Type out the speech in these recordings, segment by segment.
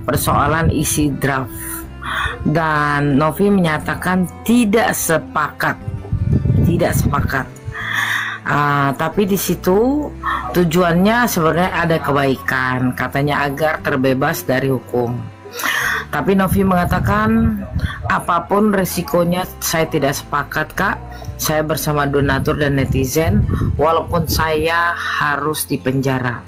persoalan isi draft, dan Novi menyatakan tidak sepakat. Tapi di situ tujuannya sebenarnya ada kebaikan, katanya agar terbebas dari hukum. Tapi Novi mengatakan apapun resikonya saya tidak sepakat, Kak. Saya bersama donatur dan netizen walaupun saya harus dipenjara.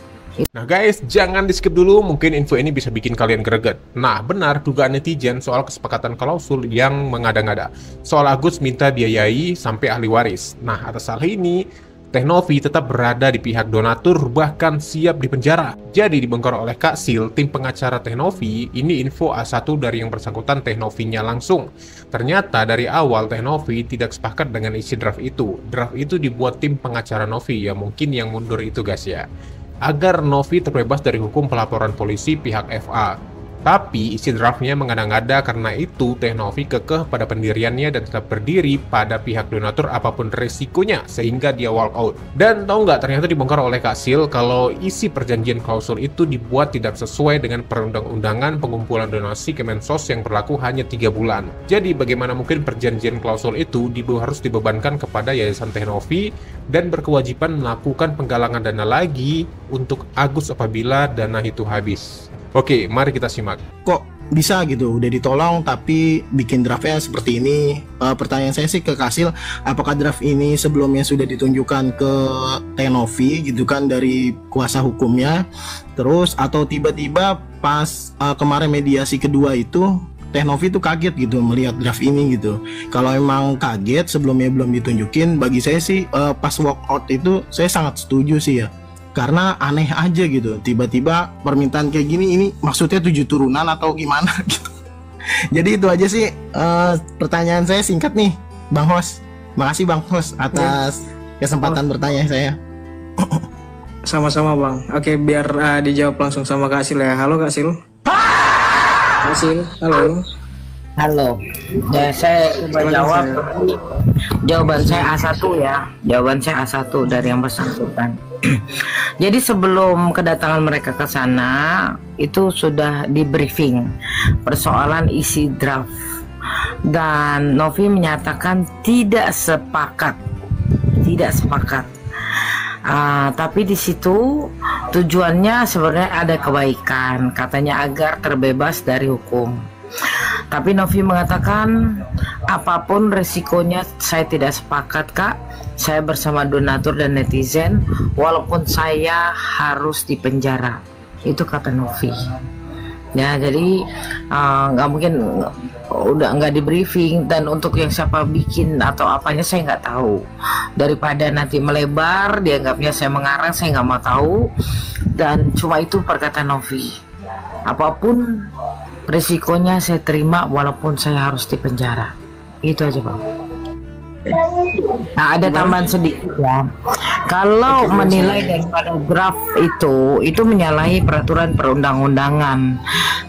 Nah guys, jangan di skip dulu, mungkin info ini bisa bikin kalian greget. Nah benar dugaan netizen soal kesepakatan klausul yang mengada-ngada soal Agus minta biayai sampai ahli waris. Nah atas hal ini Teh Novi tetap berada di pihak donatur, bahkan siap dipenjara. Jadi dibongkar oleh Kak Sil, tim pengacara Teh Novi. Ini info A1 dari yang bersangkutan Teh Novinya langsung. Ternyata dari awal Teh Novi tidak sepakat dengan isi draft itu. Draft itu dibuat tim pengacara Novi, ya mungkin yang mundur itu guys ya, agar Novi terbebas dari hukum pelaporan polisi pihak FA. Tapi isi draftnya mengada-ngada, karena itu Teh Novi kekeh pada pendiriannya dan tetap berdiri pada pihak donatur apapun resikonya, sehingga dia walk out. Dan tahu nggak, ternyata dibongkar oleh Kak Sil kalau isi perjanjian klausul itu dibuat tidak sesuai dengan perundang-undangan pengumpulan donasi Kemensos yang berlaku hanya 3 bulan. Jadi bagaimana mungkin perjanjian klausul itu harus dibebankan kepada Yayasan Teh Novi dan berkewajiban melakukan penggalangan dana lagi untuk Agus apabila dana itu habis. Oke, mari kita simak. Kok bisa gitu, udah ditolong tapi bikin draftnya seperti ini? Pertanyaan saya sih ke Kasil, apakah draft ini sebelumnya sudah ditunjukkan ke Teh Novi gitu kan dari kuasa hukumnya? Terus atau tiba-tiba pas kemarin mediasi kedua itu Teh Novi tuh kaget gitu melihat draft ini gitu. Kalau emang kaget sebelumnya belum ditunjukin, bagi saya sih pas walk out itu saya sangat setuju sih ya. Karena aneh aja gitu, tiba-tiba permintaan kayak gini, ini maksudnya 7 turunan atau gimana gitu. Jadi itu aja sih pertanyaan saya singkat nih, Bang Hos. Makasih Bang Hos atas kesempatan bertanya saya. Sama-sama Bang. Oke, biar dijawab langsung sama Kak Sil ya. Halo Kak Sil. Kak Sil, halo. Halo, ya saya coba jawab. Jawaban saya A1 ya. Jawaban saya A1 dari yang bersangkutan. Jadi sebelum kedatangan mereka ke sana itu sudah di briefing persoalan isi draft, dan Novi menyatakan tidak sepakat. Tapi di situ tujuannya sebenarnya ada kebaikan, katanya agar terbebas dari hukum. Tapi Novi mengatakan apapun resikonya saya tidak sepakat, Kak. Saya bersama donatur dan netizen walaupun saya harus dipenjara. Itu kata Novi. Ya, jadi nggak mungkin udah nggak di briefing, dan untuk yang siapa bikin atau apanya saya nggak tahu. Daripada nanti melebar dianggapnya saya mengarang, saya nggak mau tahu. Dan cuma itu perkataan Novi. Apapun resikonya saya terima walaupun saya harus dipenjara. Itu aja Bang. Nah ada tambahan sedikit ya. Kalau menilai daripada draft itu menyalahi peraturan perundang-undangan,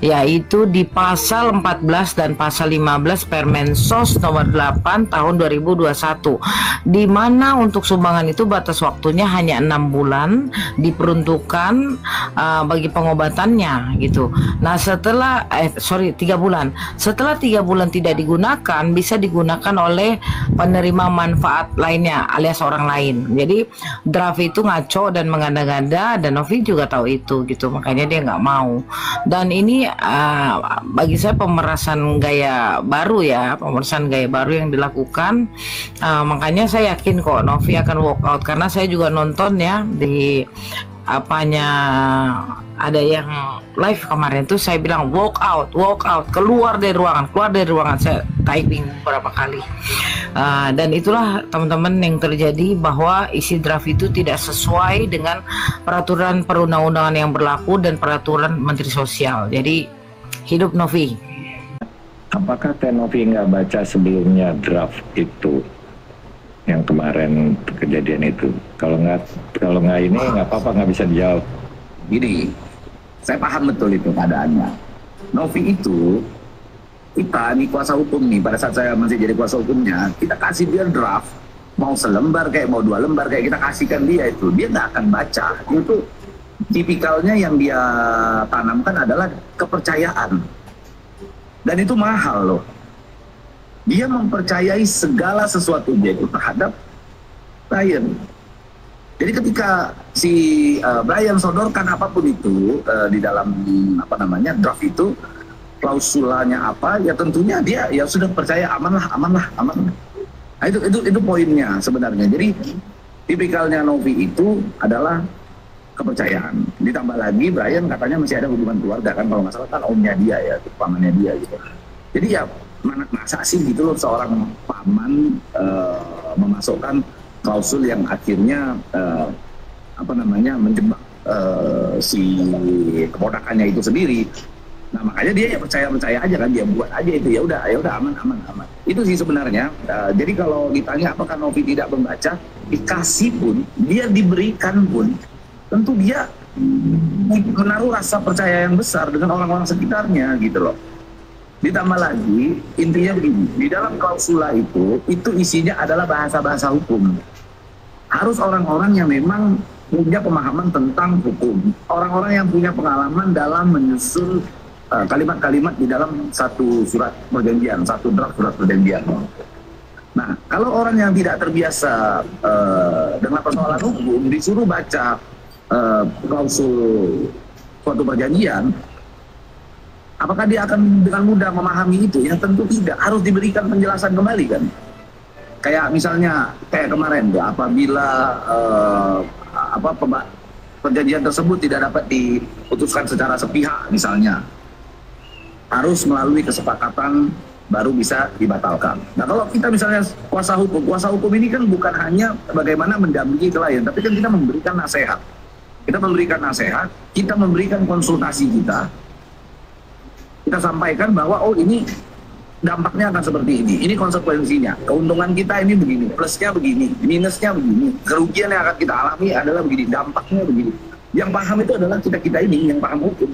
yaitu di pasal 14 dan pasal 15 Permensos nomor 8 tahun 2021, di mana untuk sumbangan itu batas waktunya hanya 6 bulan diperuntukkan bagi pengobatannya gitu. Nah setelah 3 bulan, setelah 3 bulan tidak digunakan, bisa digunakan oleh penerima manfaat lainnya alias orang lain. Jadi draft itu ngaco dan mengada-ngada, dan Novi juga tahu itu gitu, makanya dia nggak mau. Dan ini bagi saya pemerasan gaya baru ya, pemerasan gaya baru yang dilakukan. Makanya saya yakin kok Novi akan walk out, karena saya juga nonton ya di apanya, ada yang live kemarin tuh saya bilang walk out, keluar dari ruangan, saya typing beberapa kali. Dan itulah teman-teman yang terjadi, bahwa isi draft itu tidak sesuai dengan peraturan perundang-undangan yang berlaku dan peraturan Menteri Sosial. Jadi hidup Novi. Apakah Teh Novi nggak baca sebelumnya draft itu yang kemarin kejadian itu? Kalau nggak ini nggak apa-apa, nggak bisa dijawab. Gini, saya paham betul itu keadaannya. Novi itu, kita nih kuasa hukum nih, pada saat saya masih jadi kuasa hukumnya, kita kasih dia draft, mau selembar kayak mau 2 lembar kayak kita kasihkan dia itu, dia nggak akan baca. Itu tipikalnya yang dia tanamkan adalah kepercayaan. Dan itu mahal loh. Dia mempercayai segala sesuatu dia itu terhadap Brian. Jadi ketika si Brian sodorkan apapun itu di dalam draft itu, klausulanya apa, ya tentunya dia ya sudah percaya aman. Nah, itu poinnya sebenarnya. Jadi tipikalnya Novi itu adalah kepercayaan. Ditambah lagi Brian katanya masih ada hubungan keluarga kan, kalau nggak salah kan omnya dia ya, pamannya dia gitu. Jadi ya masa sih gitu loh seorang paman memasukkan klausul yang akhirnya menjebak si keponakannya itu sendiri. Nah makanya dia ya percaya aja kan, dia buat aja itu, ya udah aman. Itu sih sebenarnya. Jadi kalau ditanya apakah Novi tidak membaca, dikasih pun, dia diberikan pun, tentu dia menaruh rasa percaya yang besar dengan orang-orang sekitarnya gitu loh. Ditambah lagi intinya begini, di dalam klausula itu isinya adalah bahasa-bahasa hukum. Harus orang-orang yang memang punya pemahaman tentang hukum, orang-orang yang punya pengalaman dalam menyusun kalimat-kalimat di dalam satu surat perjanjian, satu draft surat perjanjian. Nah, kalau orang yang tidak terbiasa dengan persoalan hukum disuruh baca klausul suatu perjanjian, apakah dia akan dengan mudah memahami itu? Ya tentu tidak, harus diberikan penjelasan kembali kan. Kayak misalnya kayak kemarin tuh, apabila perjanjian tersebut tidak dapat diputuskan secara sepihak misalnya, harus melalui kesepakatan baru bisa dibatalkan. Nah kalau kita misalnya kuasa hukum ini kan bukan hanya bagaimana mendampingi klien, tapi kan kita memberikan nasihat. Kita memberikan konsultasi kita sampaikan bahwa oh ini dampaknya akan seperti ini konsekuensinya, keuntungan kita ini begini, plusnya begini, minusnya begini, kerugian yang akan kita alami adalah begini, dampaknya begini. Yang paham itu adalah kita ini yang paham hukum.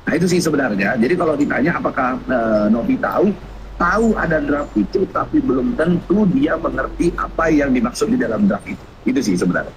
Nah itu sih sebenarnya. Jadi kalau ditanya apakah Novi tahu ada draft itu, tapi belum tentu dia mengerti apa yang dimaksud di dalam draft itu. Itu sih sebenarnya.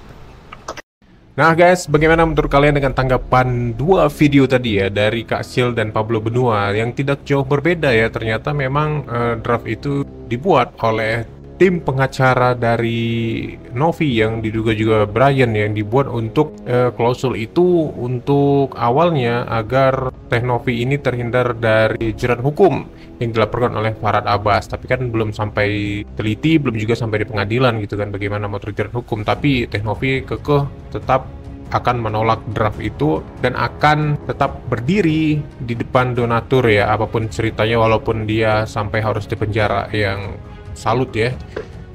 Nah guys, bagaimana menurut kalian dengan tanggapan dua video tadi ya, dari Kak Sil dan Pablo Benua, yang tidak jauh berbeda ya. Ternyata memang draft itu dibuat oleh tim pengacara dari Novi yang diduga juga Brian, yang dibuat untuk klausul itu untuk awalnya agar Teh Novi ini terhindar dari jerat hukum yang dilaporkan oleh Farhad Abbas. Tapi kan belum sampai teliti, belum juga sampai di pengadilan gitu kan, bagaimana mau terjerat hukum. Tapi Teh Novi kekeh tetap akan menolak draft itu dan akan tetap berdiri di depan donatur ya, apapun ceritanya, walaupun dia sampai harus dipenjara. Yang salut ya.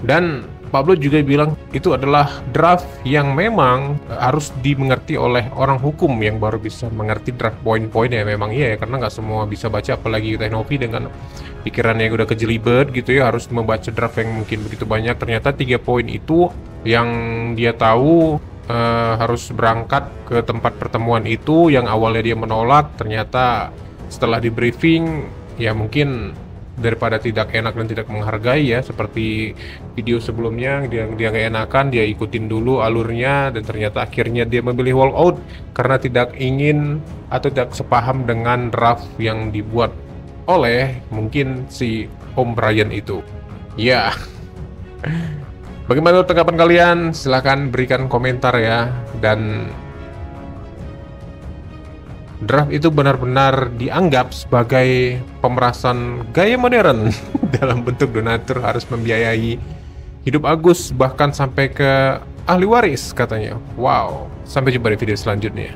Dan Pablo juga bilang itu adalah draft yang memang harus dimengerti oleh orang hukum yang baru bisa mengerti draft poin-poinnya. Memang iya ya, karena nggak semua bisa baca, apalagi Teh Novi dengan pikirannya yang udah kejelibet gitu ya, harus membaca draft yang mungkin begitu banyak. Ternyata 3 poin itu yang dia tahu. Harus berangkat ke tempat pertemuan itu yang awalnya dia menolak, ternyata setelah di briefing ya mungkin daripada tidak enak dan tidak menghargai ya, seperti video sebelumnya dia gak enakan, dia ikutin dulu alurnya, dan ternyata akhirnya dia memilih walk out karena tidak ingin atau tidak sepaham dengan draft yang dibuat oleh mungkin si Om Brian itu ya. Bagaimana tanggapan kalian? Silahkan berikan komentar ya. Dan draft itu benar-benar dianggap sebagai pemerasan gaya modern dalam bentuk donatur harus membiayai hidup Agus, bahkan sampai ke ahli waris katanya. Wow, sampai jumpa di video selanjutnya.